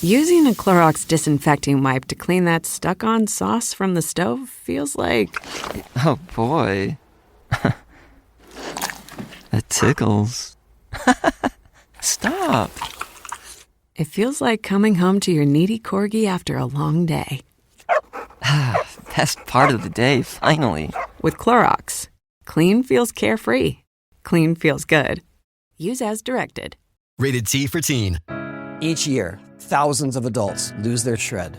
Using a Clorox disinfecting wipe to clean that stuck-on sauce from the stove feels like... Oh, boy. It tickles. Stop. It feels like coming home to your needy corgi after a long day. Best part of the day, finally. With Clorox, clean feels carefree. Clean feels good. Use as directed. Rated T for Teen. Each year, thousands of adults lose their shred.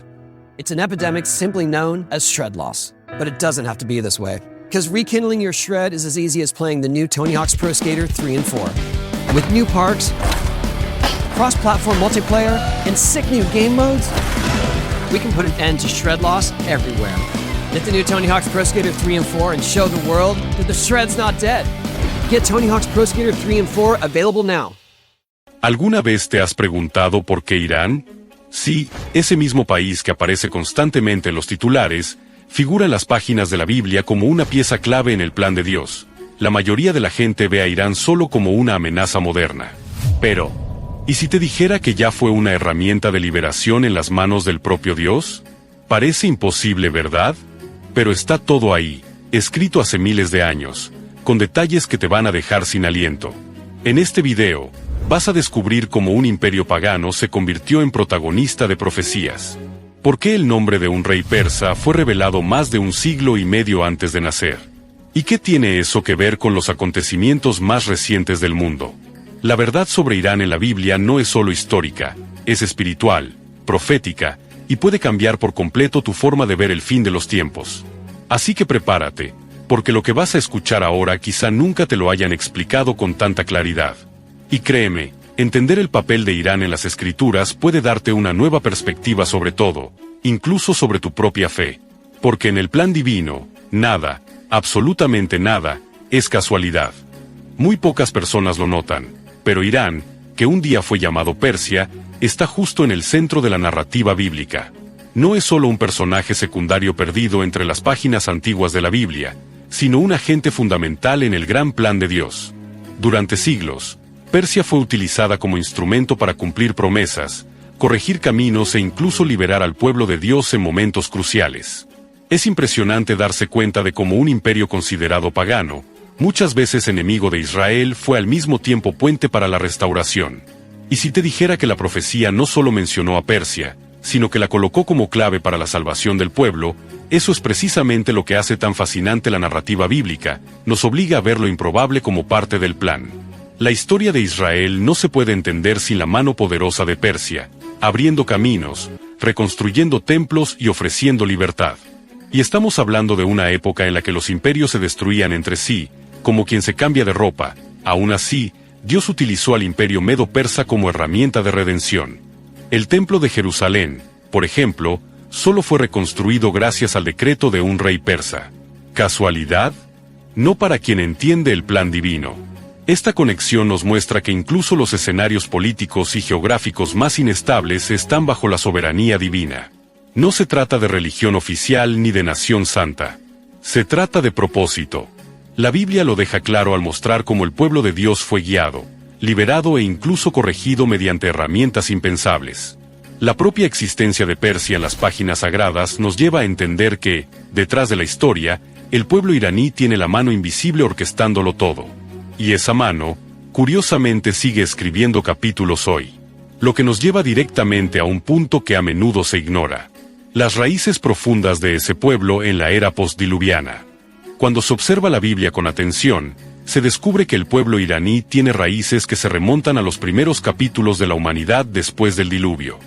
It's an epidemic simply known as shred loss. But it doesn't have to be this way. Because rekindling your shred is as easy as playing the new Tony Hawk's Pro Skater 3 and 4. With new parks, cross-platform multiplayer, and sick new game modes, we can put an end to shred loss everywhere. Get the new Tony Hawk's Pro Skater 3 and 4 and show the world that the shred's not dead. Get Tony Hawk's Pro Skater 3 and 4 available now. ¿Alguna vez te has preguntado por qué Irán? Sí, ese mismo país que aparece constantemente en los titulares, figura en las páginas de la Biblia como una pieza clave en el plan de Dios. La mayoría de la gente ve a Irán solo como una amenaza moderna. Pero, ¿y si te dijera que ya fue una herramienta de liberación en las manos del propio Dios? Parece imposible, ¿verdad? Pero está todo ahí, escrito hace miles de años, con detalles que te van a dejar sin aliento. En este video, vas a descubrir cómo un imperio pagano se convirtió en protagonista de profecías. ¿Por qué el nombre de un rey persa fue revelado más de un siglo y medio antes de nacer? ¿Y qué tiene eso que ver con los acontecimientos más recientes del mundo? La verdad sobre Irán en la Biblia no es solo histórica, es espiritual, profética, y puede cambiar por completo tu forma de ver el fin de los tiempos. Así que prepárate, porque lo que vas a escuchar ahora quizá nunca te lo hayan explicado con tanta claridad. Y créeme, entender el papel de Irán en las Escrituras puede darte una nueva perspectiva sobre todo, incluso sobre tu propia fe. Porque en el plan divino, nada, absolutamente nada, es casualidad. Muy pocas personas lo notan, pero Irán, que un día fue llamado Persia, está justo en el centro de la narrativa bíblica. No es solo un personaje secundario perdido entre las páginas antiguas de la Biblia, sino un agente fundamental en el gran plan de Dios. Durante siglos, Persia fue utilizada como instrumento para cumplir promesas, corregir caminos e incluso liberar al pueblo de Dios en momentos cruciales. Es impresionante darse cuenta de cómo un imperio considerado pagano, muchas veces enemigo de Israel, fue al mismo tiempo puente para la restauración. Y si te dijera que la profecía no solo mencionó a Persia, sino que la colocó como clave para la salvación del pueblo, eso es precisamente lo que hace tan fascinante la narrativa bíblica, nos obliga a ver lo improbable como parte del plan. La historia de Israel no se puede entender sin la mano poderosa de Persia, abriendo caminos, reconstruyendo templos y ofreciendo libertad. Y estamos hablando de una época en la que los imperios se destruían entre sí, como quien se cambia de ropa. Aún así, Dios utilizó al imperio medo-persa como herramienta de redención. El templo de Jerusalén, por ejemplo, solo fue reconstruido gracias al decreto de un rey persa. ¿Casualidad? No para quien entiende el plan divino. Esta conexión nos muestra que incluso los escenarios políticos y geográficos más inestables están bajo la soberanía divina. No se trata de religión oficial ni de nación santa. Se trata de propósito. La Biblia lo deja claro al mostrar cómo el pueblo de Dios fue guiado, liberado e incluso corregido mediante herramientas impensables. La propia existencia de Persia en las páginas sagradas nos lleva a entender que, detrás de la historia, el pueblo iraní tiene la mano invisible orquestándolo todo. Y esa mano, curiosamente, sigue escribiendo capítulos hoy. Lo que nos lleva directamente a un punto que a menudo se ignora. Las raíces profundas de ese pueblo en la era postdiluviana. Cuando se observa la Biblia con atención, se descubre que el pueblo iraní tiene raíces que se remontan a los primeros capítulos de la humanidad después del diluvio.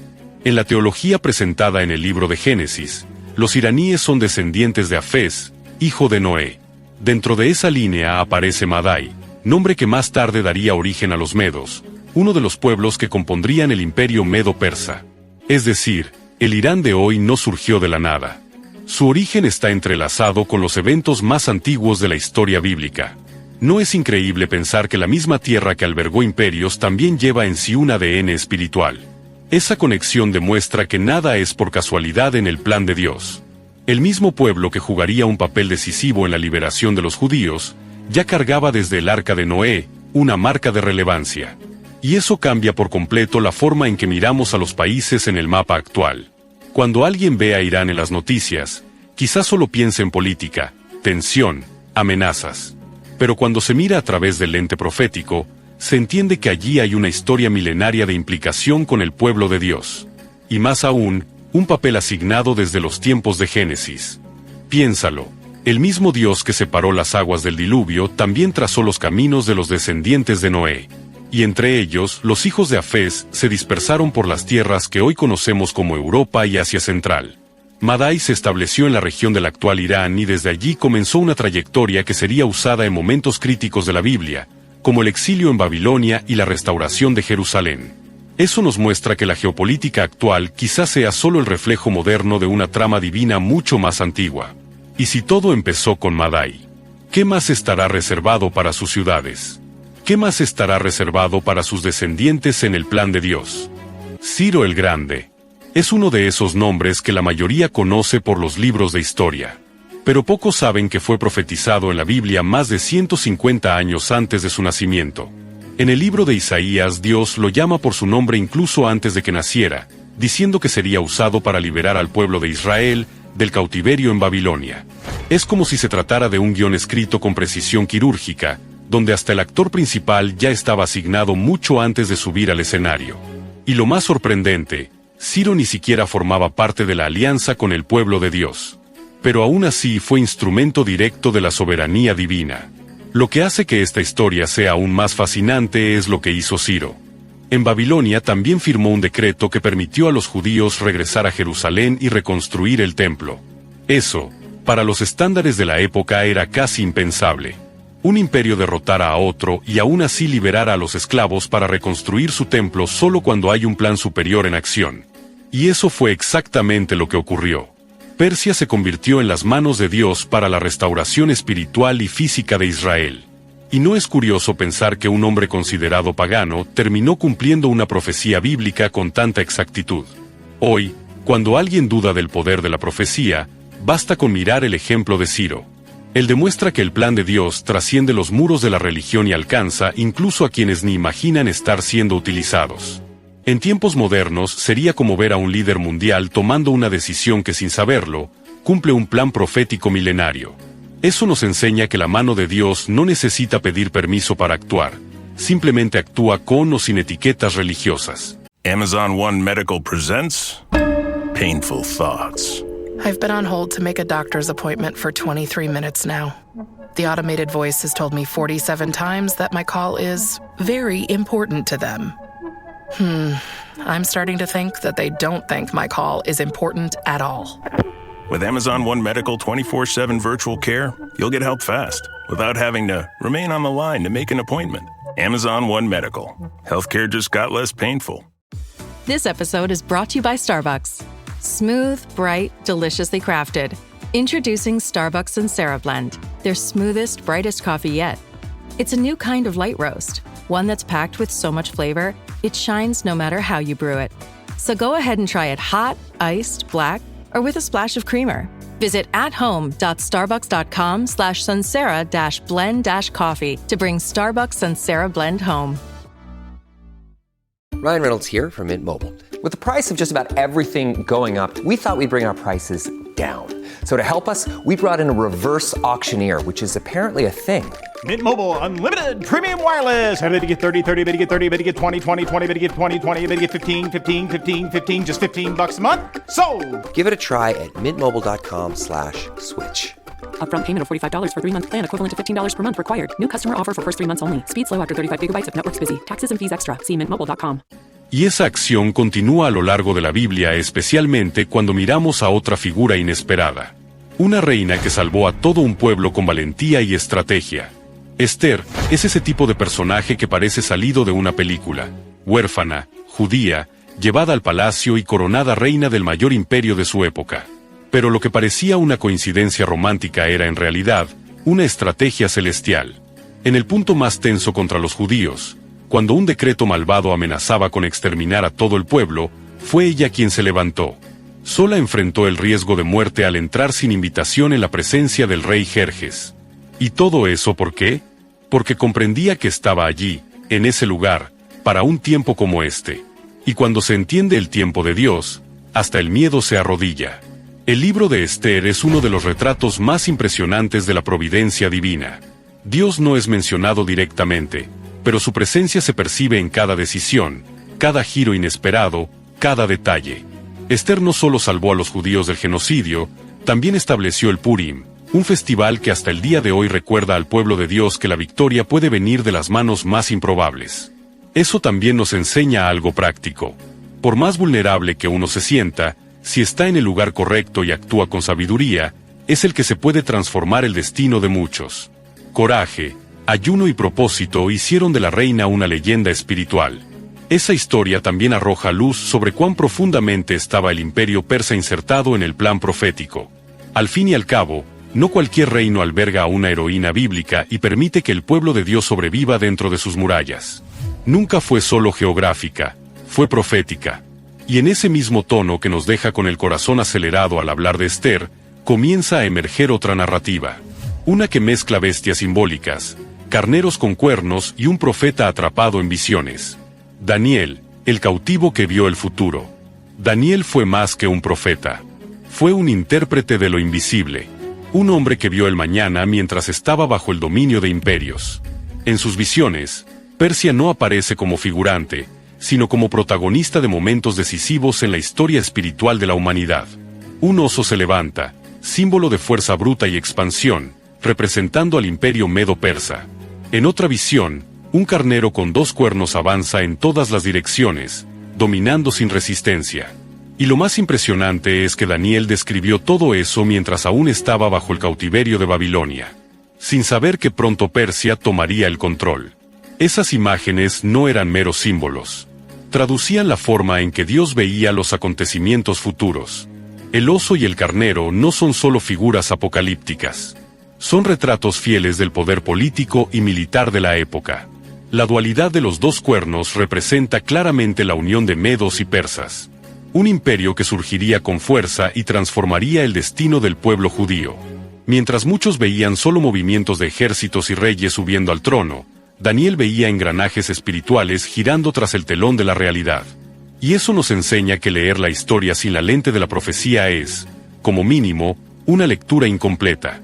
En la teología presentada en el libro de Génesis, los iraníes son descendientes de Afés, hijo de Noé. Dentro de esa línea aparece Madai, nombre que más tarde daría origen a los medos, uno de los pueblos que compondrían el imperio medo-persa. Es decir, el Irán de hoy no surgió de la nada. Su origen está entrelazado con los eventos más antiguos de la historia bíblica. ¿No es increíble pensar que la misma tierra que albergó imperios también lleva en sí un ADN espiritual? Esa conexión demuestra que nada es por casualidad en el plan de Dios. El mismo pueblo que jugaría un papel decisivo en la liberación de los judíos, ya cargaba desde el arca de Noé una marca de relevancia. Y eso cambia por completo la forma en que miramos a los países en el mapa actual. Cuando alguien ve a Irán en las noticias, quizás solo piense en política, tensión, amenazas. Pero cuando se mira a través del lente profético, se entiende que allí hay una historia milenaria de implicación con el pueblo de Dios. Y más aún, un papel asignado desde los tiempos de Génesis. Piénsalo, el mismo Dios que separó las aguas del diluvio también trazó los caminos de los descendientes de Noé. Y entre ellos, los hijos de Afés se dispersaron por las tierras que hoy conocemos como Europa y Asia Central. Madai se estableció en la región del actual Irán y desde allí comenzó una trayectoria que sería usada en momentos críticos de la Biblia, como el exilio en Babilonia y la restauración de Jerusalén. Eso nos muestra que la geopolítica actual quizás sea solo el reflejo moderno de una trama divina mucho más antigua. Y si todo empezó con Madai, ¿qué más estará reservado para sus ciudades? ¿Qué más estará reservado para sus descendientes en el plan de Dios? Ciro el Grande es uno de esos nombres que la mayoría conoce por los libros de historia. Pero pocos saben que fue profetizado en la Biblia más de 150 años antes de su nacimiento. En el libro de Isaías, Dios lo llama por su nombre incluso antes de que naciera, diciendo que sería usado para liberar al pueblo de Israel del cautiverio en Babilonia. Es como si se tratara de un guión escrito con precisión quirúrgica, donde hasta el actor principal ya estaba asignado mucho antes de subir al escenario. Y lo más sorprendente, Ciro ni siquiera formaba parte de la alianza con el pueblo de Dios. Pero aún así fue instrumento directo de la soberanía divina. Lo que hace que esta historia sea aún más fascinante es lo que hizo Ciro. En Babilonia también firmó un decreto que permitió a los judíos regresar a Jerusalén y reconstruir el templo. Eso, para los estándares de la época, era casi impensable. Un imperio derrotara a otro y aún así liberara a los esclavos para reconstruir su templo solo cuando hay un plan superior en acción. Y eso fue exactamente lo que ocurrió. Persia se convirtió en las manos de Dios para la restauración espiritual y física de Israel. Y no es curioso pensar que un hombre considerado pagano terminó cumpliendo una profecía bíblica con tanta exactitud. Hoy, cuando alguien duda del poder de la profecía, basta con mirar el ejemplo de Ciro. Él demuestra que el plan de Dios trasciende los muros de la religión y alcanza incluso a quienes ni imaginan estar siendo utilizados. En tiempos modernos sería como ver a un líder mundial tomando una decisión que sin saberlo, cumple un plan profético milenario. Eso nos enseña que la mano de Dios no necesita pedir permiso para actuar, simplemente actúa con o sin etiquetas religiosas. Amazon One Medical presents Painful Thoughts. I've been on hold to make a doctor's appointment for 23 minutes now. The automated voice has told me 47 times that my call is very important to them. I'm starting to think that they don't think my call is important at all. With Amazon One Medical 24/7 virtual care, you'll get help fast without having to remain on the line to make an appointment. Amazon One Medical. Healthcare just got less painful. This episode is brought to you by Starbucks. Smooth, bright, deliciously crafted. Introducing Starbucks Sansera Blend, their smoothest, brightest coffee yet. It's a new kind of light roast, one that's packed with so much flavor, it shines no matter how you brew it. So go ahead and try it hot, iced, black, or with a splash of creamer. Visit athome.starbucks.com/Sansera-blend-coffee to bring Starbucks Sansera Blend home. Ryan Reynolds here from Mint Mobile. With the price of just about everything going up, we thought we'd bring our prices down. So to help us, we brought in a reverse auctioneer, which is apparently a thing. Mint Mobile Unlimited Premium Wireless. How to get 30, 30, bit to get 30, bit to get 20, 20, 20, bit to get 20, 20, bit to get 15, 15, 15, 15, just $15 a month? Sold! Give it a try at mintmobile.com/switch. Upfront payment of $45 for 3-month plan, equivalent to $15 per month required. New customer offer for first 3 months only. Speed slow after 35 gigabytes if network's busy. Taxes and fees extra. See mintmobile.com. Y esa acción continúa a lo largo de la Biblia, especialmente cuando miramos a otra figura inesperada. Una reina que salvó a todo un pueblo con valentía y estrategia. Esther es ese tipo de personaje que parece salido de una película. Huérfana, judía, llevada al palacio y coronada reina del mayor imperio de su época. Pero lo que parecía una coincidencia romántica era en realidad una estrategia celestial. En el punto más tenso contra los judíos, cuando un decreto malvado amenazaba con exterminar a todo el pueblo, fue ella quien se levantó. Sola enfrentó el riesgo de muerte al entrar sin invitación en la presencia del rey Jerjes. ¿Y todo eso por qué? Porque comprendía que estaba allí, en ese lugar, para un tiempo como este. Y cuando se entiende el tiempo de Dios, hasta el miedo se arrodilla. El libro de Esther es uno de los retratos más impresionantes de la providencia divina. Dios no es mencionado directamente, pero su presencia se percibe en cada decisión, cada giro inesperado, cada detalle. Esther no solo salvó a los judíos del genocidio, también estableció el Purim, un festival que hasta el día de hoy recuerda al pueblo de Dios que la victoria puede venir de las manos más improbables. Eso también nos enseña algo práctico. Por más vulnerable que uno se sienta, si está en el lugar correcto y actúa con sabiduría, es el que se puede transformar el destino de muchos. Coraje, ayuno y propósito hicieron de la reina una leyenda espiritual. Esa historia también arroja luz sobre cuán profundamente estaba el imperio persa insertado en el plan profético. Al fin y al cabo, no cualquier reino alberga a una heroína bíblica y permite que el pueblo de Dios sobreviva dentro de sus murallas. Nunca fue solo geográfica, fue profética. Y en ese mismo tono que nos deja con el corazón acelerado al hablar de Esther, comienza a emerger otra narrativa. Una que mezcla bestias simbólicas, carneros con cuernos y un profeta atrapado en visiones. Daniel, el cautivo que vio el futuro. Daniel fue más que un profeta. Fue un intérprete de lo invisible. Un hombre que vio el mañana mientras estaba bajo el dominio de imperios. En sus visiones, Persia no aparece como figurante, sino como protagonista de momentos decisivos en la historia espiritual de la humanidad. Un oso se levanta, símbolo de fuerza bruta y expansión, representando al imperio medo-persa. En otra visión, un carnero con 2 cuernos avanza en todas las direcciones, dominando sin resistencia. Y lo más impresionante es que Daniel describió todo eso mientras aún estaba bajo el cautiverio de Babilonia, sin saber que pronto Persia tomaría el control. Esas imágenes no eran meros símbolos. Traducían la forma en que Dios veía los acontecimientos futuros. El oso y el carnero no son solo figuras apocalípticas. Son retratos fieles del poder político y militar de la época. La dualidad de los 2 cuernos representa claramente la unión de medos y persas. Un imperio que surgiría con fuerza y transformaría el destino del pueblo judío. Mientras muchos veían solo movimientos de ejércitos y reyes subiendo al trono, Daniel veía engranajes espirituales girando tras el telón de la realidad. Y eso nos enseña que leer la historia sin la lente de la profecía es, como mínimo, una lectura incompleta.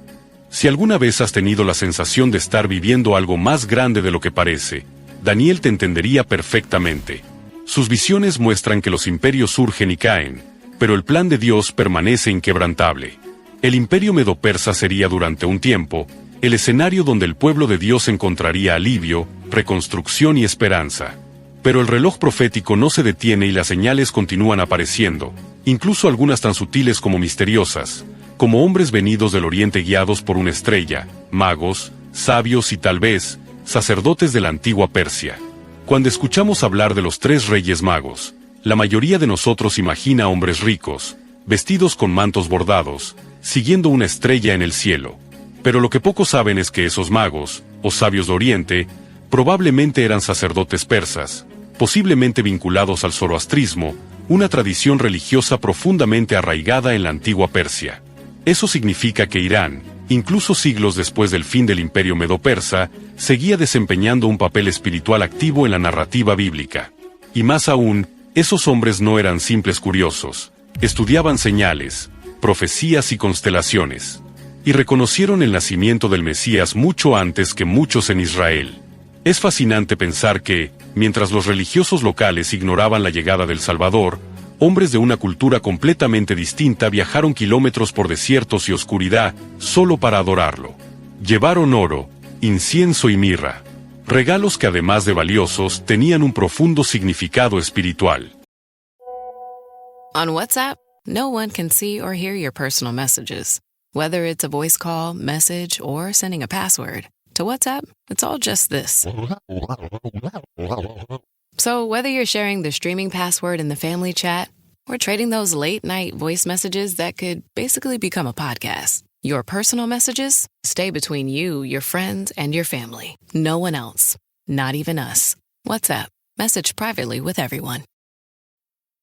Si alguna vez has tenido la sensación de estar viviendo algo más grande de lo que parece, Daniel te entendería perfectamente. Sus visiones muestran que los imperios surgen y caen, pero el plan de Dios permanece inquebrantable. El imperio medo-persa sería durante un tiempo el escenario donde el pueblo de Dios encontraría alivio, reconstrucción y esperanza. Pero el reloj profético no se detiene y las señales continúan apareciendo, incluso algunas tan sutiles como misteriosas, como hombres venidos del oriente guiados por una estrella, magos, sabios y tal vez, sacerdotes de la antigua Persia. Cuando escuchamos hablar de los 3 reyes magos, la mayoría de nosotros imagina hombres ricos, vestidos con mantos bordados, siguiendo una estrella en el cielo. Pero lo que pocos saben es que esos magos, o sabios de Oriente, probablemente eran sacerdotes persas, posiblemente vinculados al zoroastrismo, una tradición religiosa profundamente arraigada en la antigua Persia. Eso significa que Irán, incluso siglos después del fin del imperio medo-persa, seguía desempeñando un papel espiritual activo en la narrativa bíblica. Y más aún, esos hombres no eran simples curiosos, estudiaban señales, profecías y constelaciones. Y reconocieron el nacimiento del Mesías mucho antes que muchos en Israel. Es fascinante pensar que, mientras los religiosos locales ignoraban la llegada del Salvador, hombres de una cultura completamente distinta viajaron kilómetros por desiertos y oscuridad solo para adorarlo. Llevaron oro, incienso y mirra. Regalos que además de valiosos tenían un profundo significado espiritual. On WhatsApp, no one can see or hear your personal messages. Whether it's a voice call, message, or sending a password. To WhatsApp, it's all just this. So whether you're sharing the streaming password in the family chat or trading those late-night voice messages that could basically become a podcast, your personal messages stay between you, your friends, and your family. No one else. Not even us. WhatsApp. Message privately with everyone.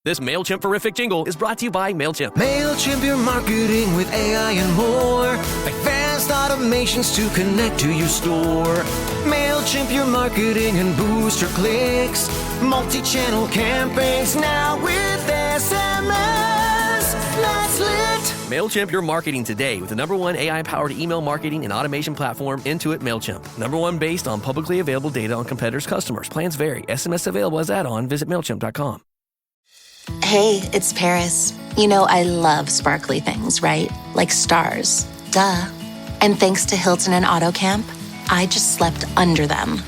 This MailChimp-verific jingle is brought to you by MailChimp. MailChimp, your marketing with AI and more. Advanced automations to connect to your store. MailChimp MailChimp your marketing and boost your clicks. Multi-channel campaigns now with SMS. That's lit. MailChimp your marketing today with the #1 AI-powered email marketing and automation platform, Intuit MailChimp. #1 based on publicly available data on competitors' customers. Plans vary. SMS available as add-on. Visit MailChimp.com. Hey, it's Paris. You know I love sparkly things, right? Like stars. Duh. And thanks to Hilton and AutoCamp, I just slept under them.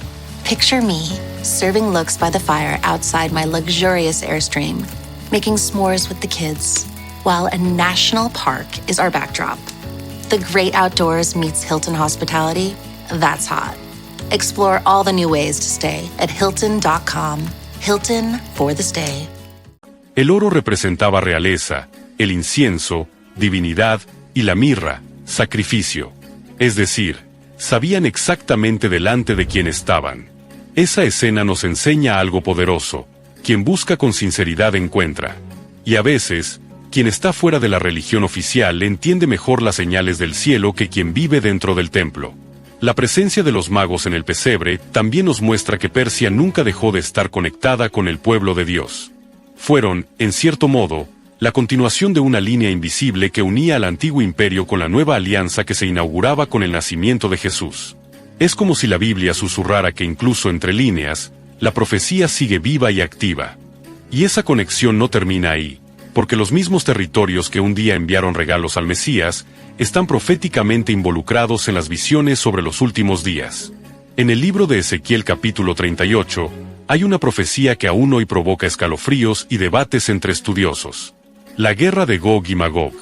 Picture me, serving looks by the fire outside my luxurious Airstream, making s'mores with the kids, while a national park is our backdrop. The great outdoors meets Hilton hospitality. That's hot. Explore all the new ways to stay at Hilton.com. Hilton for the stay. El oro representaba realeza, el incienso, divinidad y la mirra, sacrificio. Es decir, sabían exactamente delante de quién estaban. Esa escena nos enseña algo poderoso. Quien busca con sinceridad encuentra. Y a veces, quien está fuera de la religión oficial entiende mejor las señales del cielo que quien vive dentro del templo. La presencia de los magos en el pesebre también nos muestra que Persia nunca dejó de estar conectada con el pueblo de Dios. Fueron, en cierto modo, la continuación de una línea invisible que unía al antiguo imperio con la nueva alianza que se inauguraba con el nacimiento de Jesús. Es como si la Biblia susurrara que incluso entre líneas, la profecía sigue viva y activa. Y esa conexión no termina ahí, porque los mismos territorios que un día enviaron regalos al Mesías, están proféticamente involucrados en las visiones sobre los últimos días. En el libro de Ezequiel capítulo 38, hay una profecía que aún hoy provoca escalofríos y debates entre estudiosos. La guerra de Gog y Magog.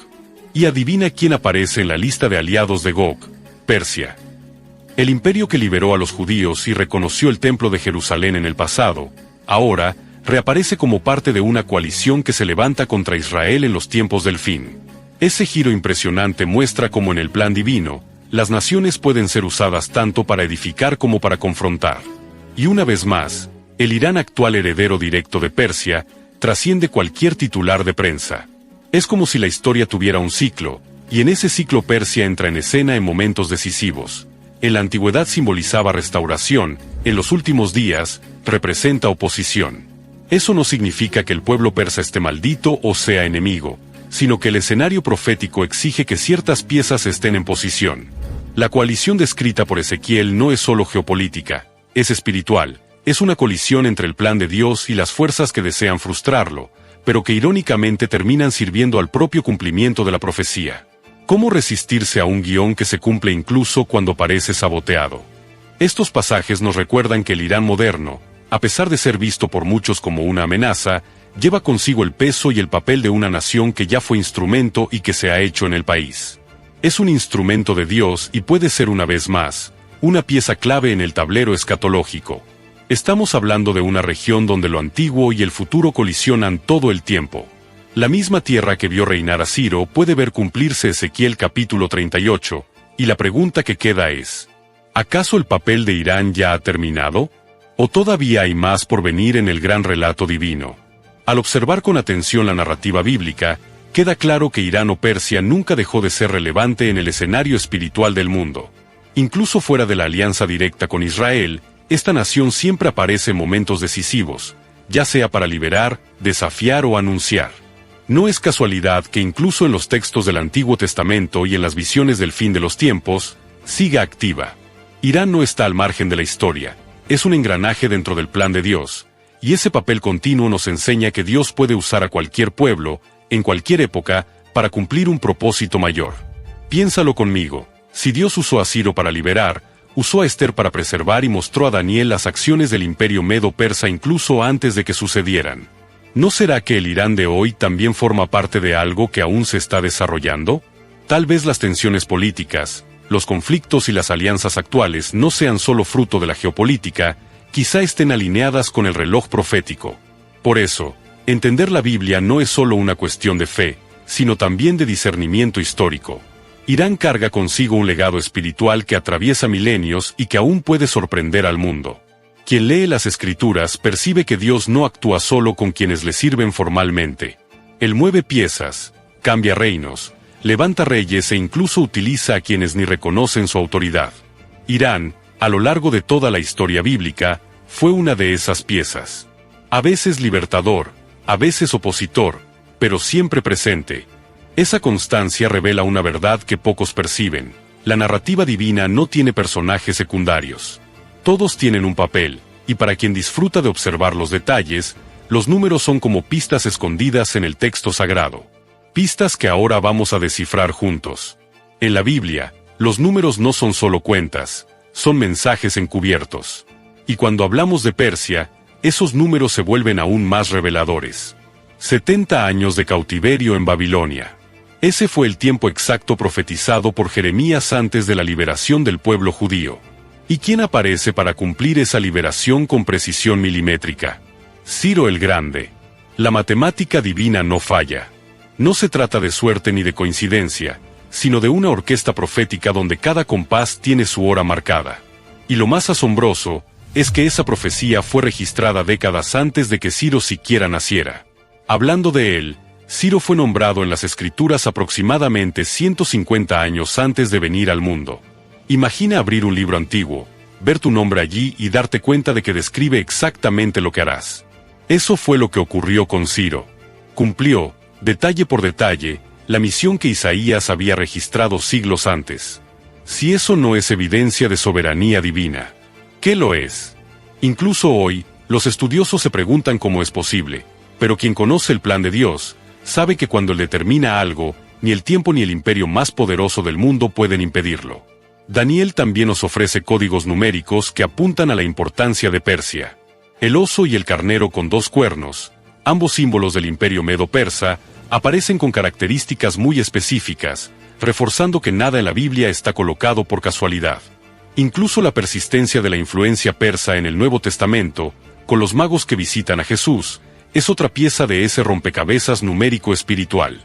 Y adivina quién aparece en la lista de aliados de Gog: Persia. El imperio que liberó a los judíos y reconoció el templo de Jerusalén en el pasado, ahora, reaparece como parte de una coalición que se levanta contra Israel en los tiempos del fin. Ese giro impresionante muestra cómo en el plan divino, las naciones pueden ser usadas tanto para edificar como para confrontar. Y una vez más, el Irán, actual heredero directo de Persia, trasciende cualquier titular de prensa. Es como si la historia tuviera un ciclo, y en ese ciclo Persia entra en escena en momentos decisivos. En la antigüedad simbolizaba restauración, en los últimos días, representa oposición. Eso no significa que el pueblo persa esté maldito o sea enemigo, sino que el escenario profético exige que ciertas piezas estén en posición. La coalición descrita por Ezequiel no es solo geopolítica, es espiritual. Es una colisión entre el plan de Dios y las fuerzas que desean frustrarlo, pero que irónicamente terminan sirviendo al propio cumplimiento de la profecía. ¿Cómo resistirse a un guión que se cumple incluso cuando parece saboteado? Estos pasajes nos recuerdan que el Irán moderno, a pesar de ser visto por muchos como una amenaza, lleva consigo el peso y el papel de una nación que ya fue instrumento y que se ha hecho en el país. Es un instrumento de Dios y puede ser una vez más, una pieza clave en el tablero escatológico. Estamos hablando de una región donde lo antiguo y el futuro colisionan todo el tiempo. La misma tierra que vio reinar a Ciro puede ver cumplirse Ezequiel capítulo 38, y la pregunta que queda es, ¿acaso el papel de Irán ya ha terminado? ¿O todavía hay más por venir en el gran relato divino? Al observar con atención la narrativa bíblica, queda claro que Irán o Persia nunca dejó de ser relevante en el escenario espiritual del mundo. Incluso fuera de la alianza directa con Israel, esta nación siempre aparece en momentos decisivos, ya sea para liberar, desafiar o anunciar. No es casualidad que incluso en los textos del Antiguo Testamento y en las visiones del fin de los tiempos, siga activa. Irán no está al margen de la historia, es un engranaje dentro del plan de Dios, y ese papel continuo nos enseña que Dios puede usar a cualquier pueblo, en cualquier época, para cumplir un propósito mayor. Piénsalo conmigo, si Dios usó a Ciro para liberar, usó a Esther para preservar y mostró a Daniel las acciones del imperio medo-persa incluso antes de que sucedieran. ¿No será que el Irán de hoy también forma parte de algo que aún se está desarrollando? Tal vez las tensiones políticas, los conflictos y las alianzas actuales no sean solo fruto de la geopolítica, quizá estén alineadas con el reloj profético. Por eso, entender la Biblia no es solo una cuestión de fe, sino también de discernimiento histórico. Irán carga consigo un legado espiritual que atraviesa milenios y que aún puede sorprender al mundo. Quien lee las Escrituras percibe que Dios no actúa solo con quienes le sirven formalmente. Él mueve piezas, cambia reinos, levanta reyes e incluso utiliza a quienes ni reconocen su autoridad. Irán, A lo largo de toda la historia bíblica, fue una de esas piezas. A veces libertador, a veces opositor, pero siempre presente. Esa constancia revela una verdad que pocos perciben. La narrativa divina no tiene personajes secundarios. Todos tienen un papel, y para quien disfruta de observar los detalles, los números son como pistas escondidas en el texto sagrado. Pistas que ahora vamos a descifrar juntos. En la Biblia, los números no son solo cuentas, son mensajes encubiertos. Y cuando hablamos de Persia, esos números se vuelven aún más reveladores. 70 años de cautiverio en Babilonia. Ese fue el tiempo exacto profetizado por Jeremías antes de la liberación del pueblo judío. ¿Y quién aparece para cumplir esa liberación con precisión milimétrica? Ciro el Grande. La matemática divina no falla. No se trata de suerte ni de coincidencia, sino de una orquesta profética donde cada compás tiene su hora marcada. Y lo más asombroso es que esa profecía fue registrada décadas antes de que Ciro siquiera naciera. Hablando de él, Ciro fue nombrado en las Escrituras aproximadamente 150 años antes de venir al mundo. Imagina abrir un libro antiguo, ver tu nombre allí y darte cuenta de que describe exactamente lo que harás. Eso fue lo que ocurrió con Ciro. Cumplió, detalle por detalle, la misión que Isaías había registrado siglos antes. Si eso no es evidencia de soberanía divina, ¿qué lo es? Incluso hoy, los estudiosos se preguntan cómo es posible, pero quien conoce el plan de Dios, sabe que cuando Él determina algo, ni el tiempo ni el imperio más poderoso del mundo pueden impedirlo. Daniel también nos ofrece códigos numéricos que apuntan a la importancia de Persia. El oso y el carnero con 2 cuernos, ambos símbolos del imperio medo-persa, aparecen con características muy específicas, reforzando que nada en la Biblia está colocado por casualidad. Incluso la persistencia de la influencia persa en el Nuevo Testamento, con los magos que visitan a Jesús, es otra pieza de ese rompecabezas numérico espiritual.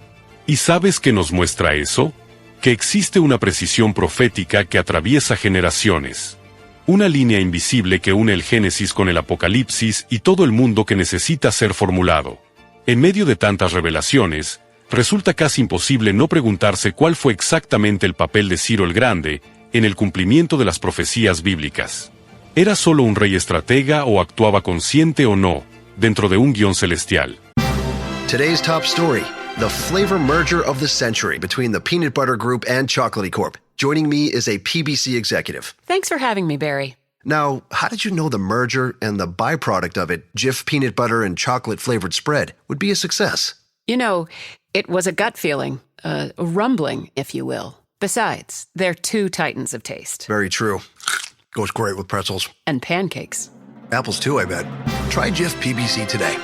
¿Y sabes qué nos muestra eso? Que existe una precisión profética que atraviesa generaciones. Una línea invisible que une el Génesis con el Apocalipsis y todo el mundo que necesita ser formulado. En medio de tantas revelaciones, resulta casi imposible no preguntarse cuál fue exactamente el papel de Ciro el Grande en el cumplimiento de las profecías bíblicas. ¿Era solo un rey estratega o actuaba consciente o no, dentro de un guión celestial? Today's top story, the flavor merger of the century between the Peanut Butter Group and Chocolatey Corp. Joining me is a PBC executive. Thanks for having me, Barry. Now, how did you know the merger and the byproduct of it, Jif peanut butter and chocolate flavored spread, would be a success? You know, it was a gut feeling, a rumbling, if you will. Besides, they're 2 titans of taste. Very true. Goes great with pretzels. And pancakes. Apples too, I bet. Try Jif PBC today.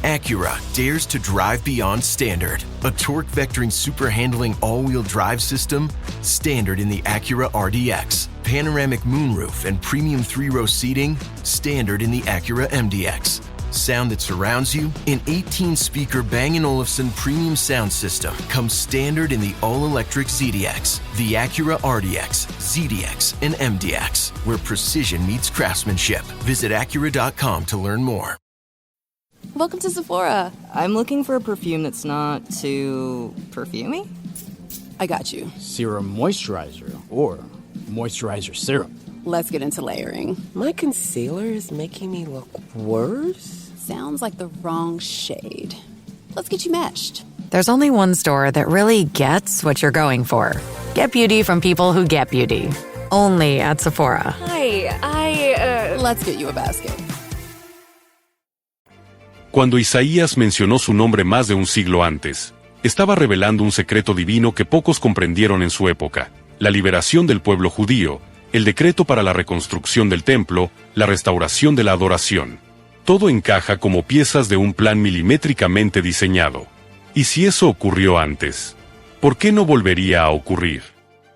Acura dares to drive beyond standard. A torque vectoring super handling all-wheel drive system, standard in the Acura RDX. Panoramic moonroof and premium 3-row seating, standard in the Acura MDX. Sound that surrounds you, an 18-speaker Bang & Olufsen premium sound system comes standard in the all-electric ZDX, the Acura RDX, ZDX, and MDX, where precision meets craftsmanship. Visit Acura.com to learn more. Welcome to Sephora. I'm looking for a perfume that's not too perfumey. I got you. Serum moisturizer or moisturizer serum. Let's get into layering. My concealer is making me look worse. Sounds like the wrong shade. Let's get you matched. There's only one store that really gets what you're going for. Get beauty from people who get beauty. Only at Sephora. Hi, Let's get you a basket. Cuando Isaías mencionó su nombre más de un siglo antes, estaba revelando un secreto divino que pocos comprendieron en su época: la liberación del pueblo judío, el decreto para la reconstrucción del templo, la restauración de la adoración. Todo encaja como piezas de un plan milimétricamente diseñado. ¿Y si eso ocurrió antes? ¿Por qué no volvería a ocurrir?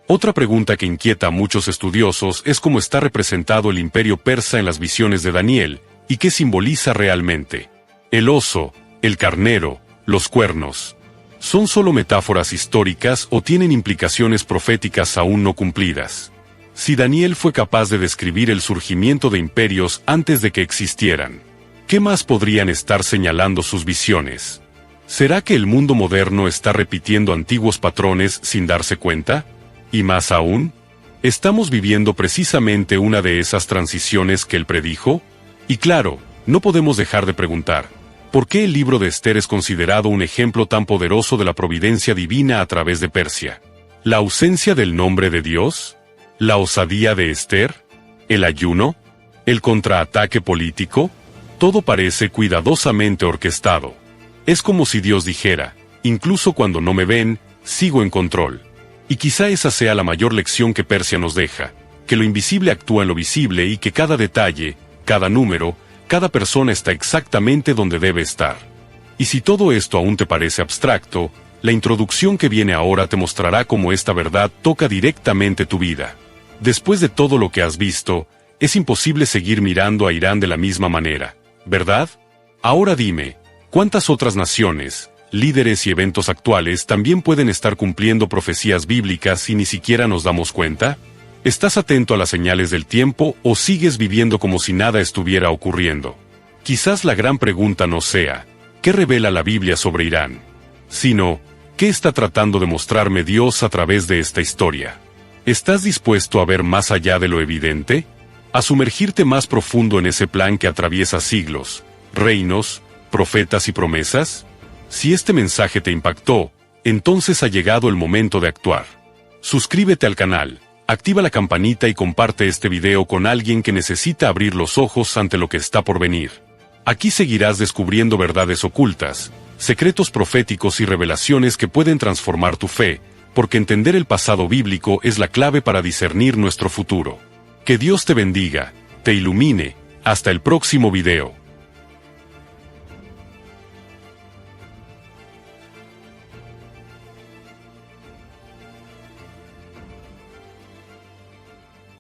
Otra pregunta que inquieta a muchos estudiosos es cómo está representado el imperio persa en las visiones de Daniel, y qué simboliza realmente. El oso, el carnero, los cuernos. ¿Son solo metáforas históricas o tienen implicaciones proféticas aún no cumplidas? Si Daniel fue capaz de describir el surgimiento de imperios antes de que existieran, ¿qué más podrían estar señalando sus visiones? ¿Será que el mundo moderno está repitiendo antiguos patrones sin darse cuenta? Y más aún, ¿Estamos viviendo precisamente una de esas transiciones que él predijo? Y claro, no podemos dejar de preguntar, ¿por qué el libro de Esther es considerado un ejemplo tan poderoso de la providencia divina a través de Persia? ¿La ausencia del nombre de Dios? ¿La osadía de Esther? ¿El ayuno? ¿El contraataque político? Todo parece cuidadosamente orquestado. Es como si Dios dijera, incluso cuando no me ven, sigo en control. Y quizá esa sea la mayor lección que Persia nos deja, que lo invisible actúa en lo visible y que cada detalle, cada número, cada persona está exactamente donde debe estar. Y si todo esto aún te parece abstracto, la introducción que viene ahora te mostrará cómo esta verdad toca directamente tu vida. Después de todo lo que has visto, es imposible seguir mirando a Irán de la misma manera, ¿verdad? Ahora dime, ¿cuántas otras naciones, líderes y eventos actuales también pueden estar cumpliendo profecías bíblicas y ni siquiera nos damos cuenta? ¿Estás atento a las señales del tiempo o sigues viviendo como si nada estuviera ocurriendo? Quizás la gran pregunta no sea, ¿qué revela la Biblia sobre Irán?, sino, ¿qué está tratando de mostrarme Dios a través de esta historia? ¿Estás dispuesto a ver más allá de lo evidente? ¿A sumergirte más profundo en ese plan que atraviesa siglos, reinos, profetas y promesas? Si este mensaje te impactó, entonces ha llegado el momento de actuar. Suscríbete al canal, activa la campanita y comparte este video con alguien que necesita abrir los ojos ante lo que está por venir. Aquí seguirás descubriendo verdades ocultas, secretos proféticos y revelaciones que pueden transformar tu fe, porque entender el pasado bíblico es la clave para discernir nuestro futuro. Que Dios te bendiga, te ilumine, hasta el próximo video.